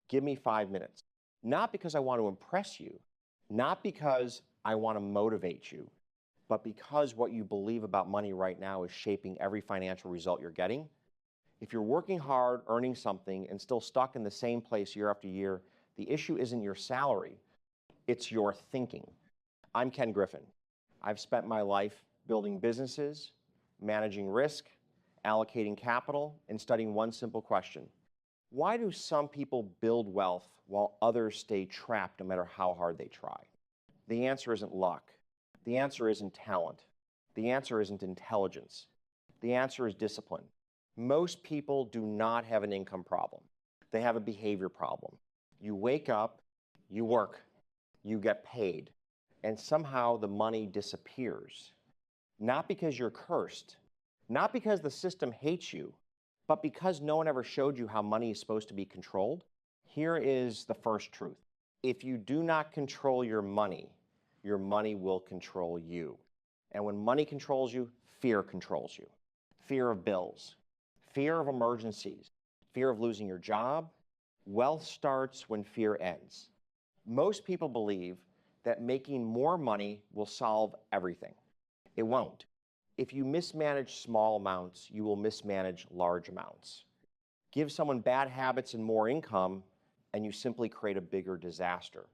Give me 5 minutes. Not because I want to impress you, not because I want to motivate you, but because what you believe about money right now is shaping every financial result you're getting. If you're working hard, earning something, and still stuck in the same place year after year, the issue isn't your salary, it's your thinking. I'm Ken Griffin. I've spent my life building businesses, managing risk, allocating capital, and studying one simple question. Why do some people build wealth while others stay trapped no matter how hard they try? The answer isn't luck. The answer isn't talent. The answer isn't intelligence. The answer is discipline. Most people do not have an income problem. They have a behavior problem. You wake up, you work, you get paid, and somehow the money disappears. Not because you're cursed, not because the system hates you, but because no one ever showed you how money is supposed to be controlled. Here is the first truth. If you do not control your money will control you. And when money controls you, fear controls you. Fear of bills, fear of emergencies, fear of losing your job. Wealth starts when fear ends. Most people believe that making more money will solve everything. It won't. If you mismanage small amounts, you will mismanage large amounts. Give someone bad habits and more income, and you simply create a bigger disaster.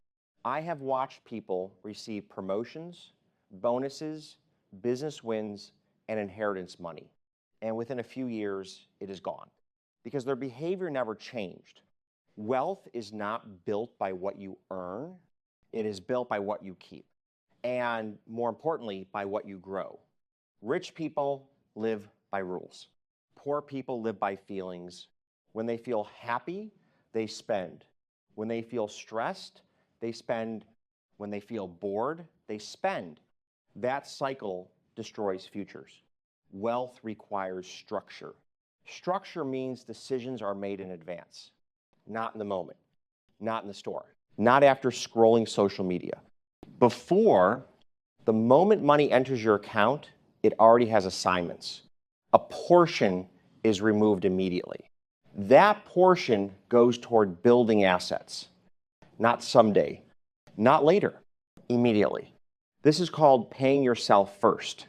I have watched people receive promotions, bonuses, business wins, and inheritance money. And within a few years, it is gone because their behavior never changed. Wealth is not built by what you earn. It is built by what you keep. And more importantly, by what you grow. Rich people live by rules. Poor people live by feelings. When they feel happy, they spend. When they feel stressed, they spend. When they feel bored, they spend. That cycle destroys futures. Wealth requires structure. Structure means decisions are made in advance, not in the moment, not in the store, not after scrolling social media. Before, the moment money enters your account, it already has assignments. A portion is removed immediately. That portion goes toward building assets, not someday, not later, immediately. This is called paying yourself first.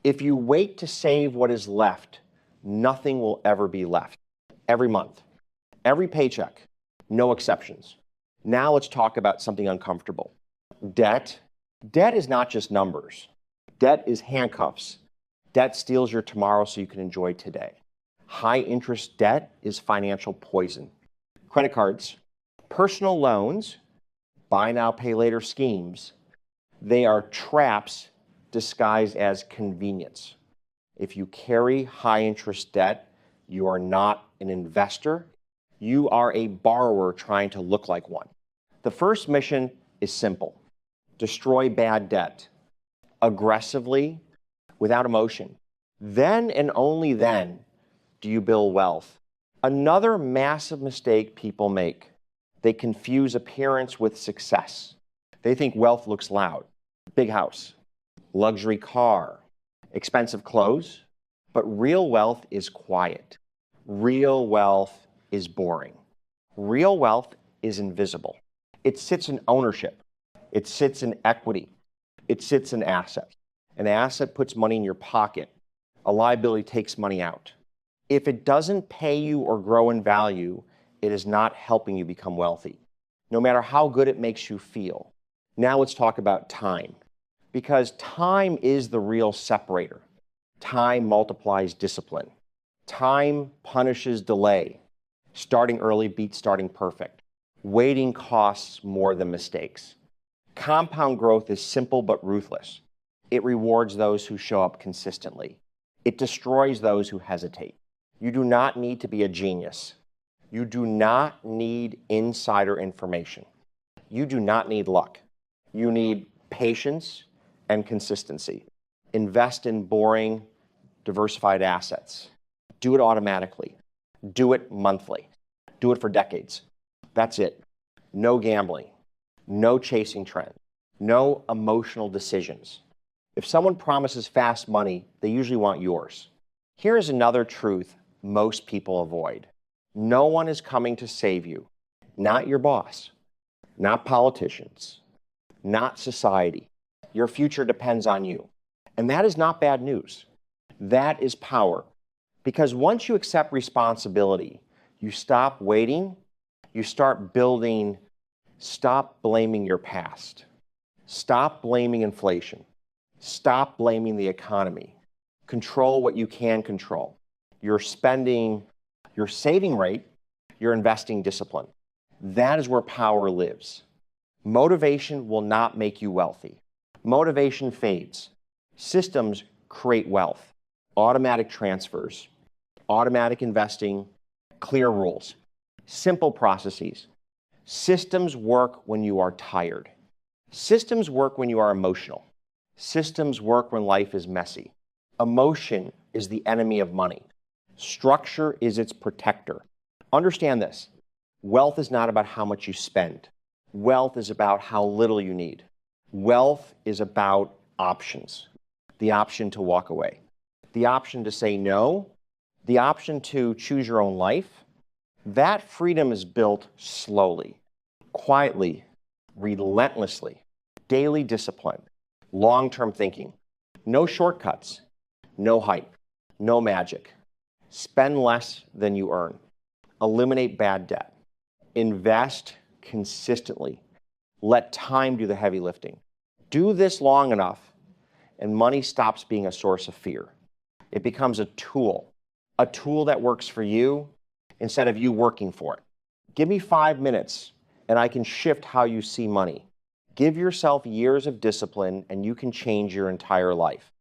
If you wait to save what is left, nothing will ever be left. Every month, every paycheck, no exceptions. Now let's talk about something uncomfortable. Debt. Debt is not just numbers. Debt is handcuffs. Debt steals your tomorrow so you can enjoy today. High interest debt is financial poison. Credit cards, personal loans, buy now, pay later schemes, they are traps disguised as convenience. If you carry high interest debt, you are not an investor. You are a borrower trying to look like one. The first mission is simple. Destroy bad debt aggressively, without emotion. Then and only then do you build wealth. Another massive mistake people make. They confuse appearance with success. They think wealth looks loud. Big house, luxury car, expensive clothes. But real wealth is quiet. Real wealth is boring. Real wealth is invisible. It sits in ownership. It sits in equity. It sits in assets. An asset puts money in your pocket. A liability takes money out. If it doesn't pay you or grow in value, it is not helping you become wealthy, no matter how good it makes you feel. Now let's talk about time, because time is the real separator. Time multiplies discipline. Time punishes delay. Starting early beats starting perfect. Waiting costs more than mistakes. Compound growth is simple but ruthless. It rewards those who show up consistently. It destroys those who hesitate. You do not need to be a genius. You do not need insider information. You do not need luck. You need patience and consistency. Invest in boring, diversified assets. Do it automatically. Do it monthly. Do it for decades. That's it. No gambling. No chasing trends. No emotional decisions. If someone promises fast money, they usually want yours. Here is another truth most people avoid. No one is coming to save you. not your boss, not politicians, not society. Your future depends on you. And that is not bad news. That is power. Because once you accept responsibility, you stop waiting, you start building. Stop blaming your past. Stop blaming inflation. Stop blaming the economy. Control what you can control. Your spending, your saving rate, your investing discipline. That is where power lives. Motivation will not make you wealthy. Motivation fades. Systems create wealth. Automatic transfers, automatic investing, clear rules, simple processes. Systems work when you are tired. Systems work when you are emotional. Systems work when life is messy. Emotion is the enemy of money. Structure is its protector. Understand this. Wealth is not about how much you spend. Wealth is about how little you need. Wealth is about options. The option to walk away. The option to say no. The option to choose your own life. That freedom is built slowly, quietly, relentlessly, daily discipline, long-term thinking. No shortcuts, no hype, no magic. Spend less than you earn. Eliminate bad debt. Invest consistently. Let time do the heavy lifting. Do this long enough, and money stops being a source of fear. It becomes a tool that works for you instead of you working for it. Give me 5 minutes, and I can shift how you see money. Give yourself years of discipline, and you can change your entire life.